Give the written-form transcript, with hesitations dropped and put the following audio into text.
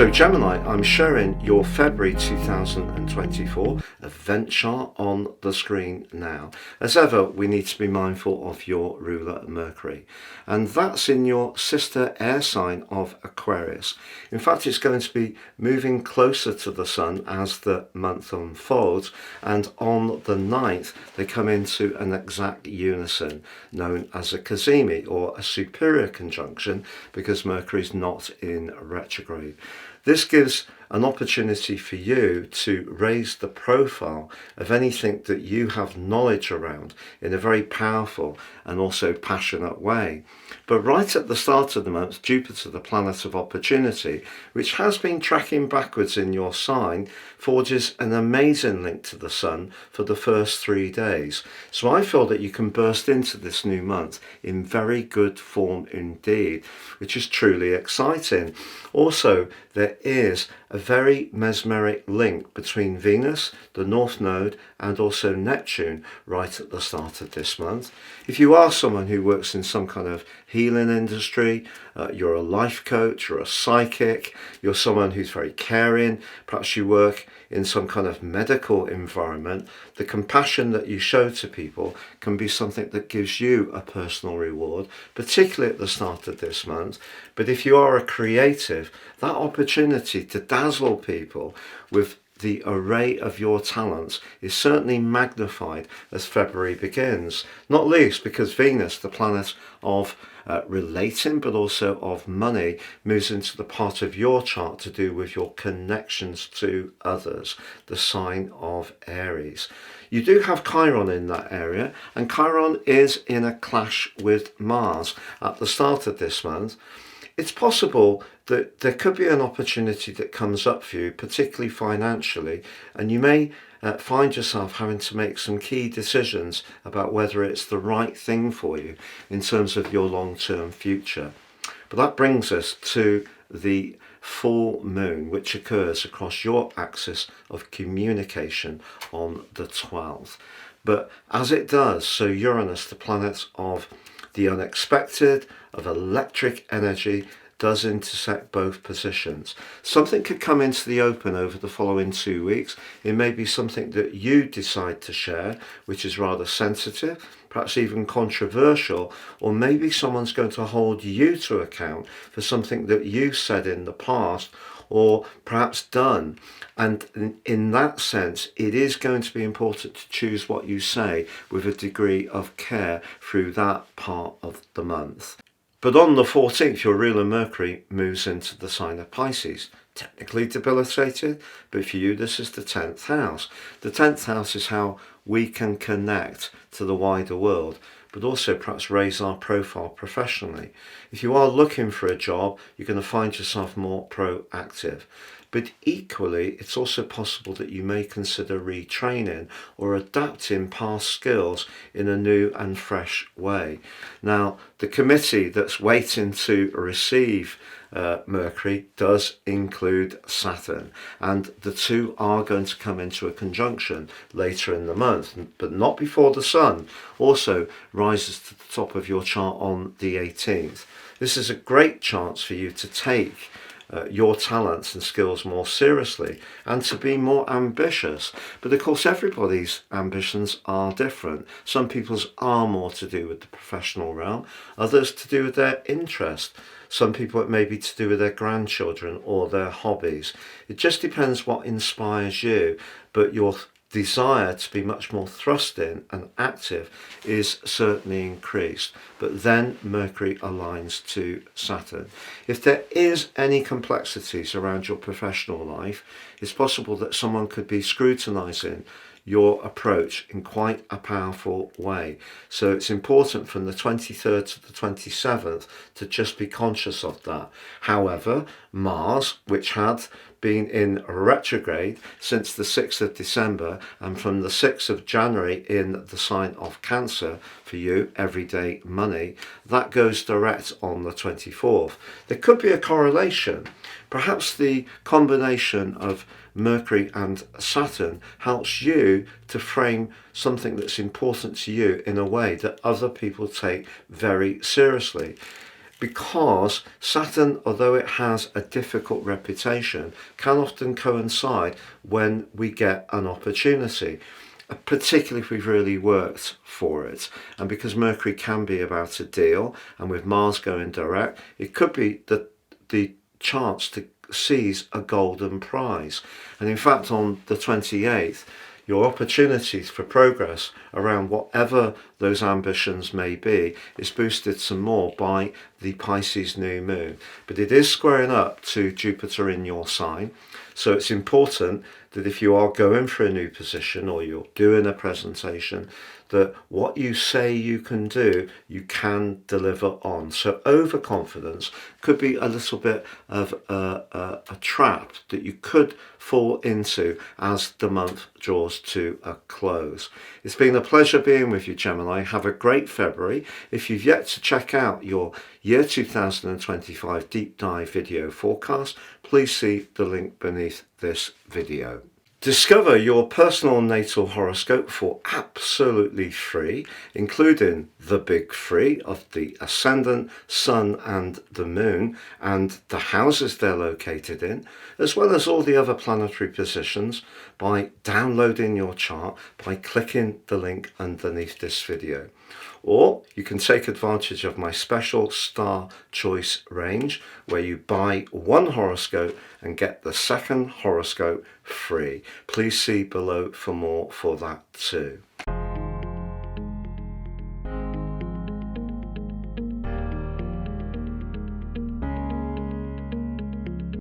So Gemini, I'm showing your February 2024 event chart on the screen now. As ever, we need to be mindful of your ruler Mercury, and that's in your sister air sign of Aquarius. In fact, it's going to be moving closer to the sun as the month unfolds, and on the 9th they come into an exact unison known as a cazimi, or a superior conjunction, because Mercury is not in retrograde. This gives an opportunity for you to raise the profile of anything that you have knowledge around in a very powerful and also passionate way. But right at the start of the month, Jupiter, the planet of opportunity, which has been tracking backwards in your sign, forges an amazing link to the sun for the first 3 days. So I feel that you can burst into this new month in very good form indeed, which is truly exciting. Also, there is a very mesmeric link between Venus, the North Node, and also Neptune right at the start of this month. If you are someone who works in some kind of healing industry, you're a life coach, you're a psychic, you're someone who's very caring, perhaps you work in some kind of medical environment, the compassion that you show to people can be something that gives you a personal reward, particularly at the start of this month. But if you are a creative, that opportunity to dazzle people with the array of your talents is certainly magnified as February begins, not least because Venus, the planet of relating but also of money, moves into the part of your chart to do with your connections to others, the sign of Aries. You do have Chiron in that area, and Chiron is in a clash with Mars at the start of this month. It's possible that there could be an opportunity that comes up for you, particularly financially, and you may find yourself having to make some key decisions about whether it's the right thing for you in terms of your long-term future. But that brings us to the full moon, which occurs across your axis of communication on the 12th. But as it does, so Uranus, the planet of the unexpected, of electric energy, does intersect both positions. Something could come into the open over the following 2 weeks. It may be something that you decide to share, which is rather sensitive, perhaps even controversial, or maybe someone's going to hold you to account for something that you said in the past or perhaps done. And in that sense, it is going to be important to choose what you say with a degree of care through that part of the month. But on the 14th, your ruler Mercury moves into the sign of Pisces. Technically debilitated, but for you this is the 10th house. The 10th house is how we can connect to the wider world, but also perhaps raise our profile professionally. If you are looking for a job, you're going to find yourself more proactive. But equally, it's also possible that you may consider retraining or adapting past skills in a new and fresh way. Now, the committee that's waiting to receive Mercury does include Saturn, and the two are going to come into a conjunction later in the month, but not before the Sun also rises to the top of your chart on the 18th. This is a great chance for you to take your talents and skills more seriously and to be more ambitious. But of course, everybody's ambitions are different. Some people's are more to do with the professional realm, others to do with their interest. Some people it may be to do with their grandchildren or their hobbies. It just depends what inspires you, but your desire to be much more thrusting and active is certainly increased. But then Mercury aligns to Saturn. If there is any complexities around your professional life, it's possible that someone could be scrutinizing your approach in quite a powerful way. So it's important from the 23rd to the 27th to just be conscious of that. However, Mars, which had been in retrograde since the 6th of December and from the 6th of January in the sign of Cancer for you, everyday money, that goes direct on the 24th. There could be a correlation. Perhaps the combination of Mercury and Saturn helps you to frame something that's important to you in a way that other people take very seriously. because Saturn, although it has a difficult reputation, can often coincide when we get an opportunity, particularly if we've really worked for it. And because Mercury can be about a deal, and with Mars going direct, it could be the chance to seize a golden prize. And in fact, on the 28th, your opportunities for progress around whatever those ambitions may be is boosted some more by the Pisces new moon. But it is squaring up to Jupiter in your sign. So it's important that if you are going for a new position or you're doing a presentation, that what you say you can do, you can deliver on. So overconfidence could be a little bit of a trap that you could fall into as the month draws to a close. It's been a pleasure being with you, Gemini. Have a great February. If you've yet to check out your year 2025 deep dive video forecast, please see the link beneath this video. Discover your personal natal horoscope for absolutely free, including the big three of the ascendant, sun and the moon, and the houses they're located in, as well as all the other planetary positions, by downloading your chart by clicking the link underneath this video. Or you can take advantage of my special star choice range, where you buy one horoscope and get the second horoscope free. Please see below for more for that too.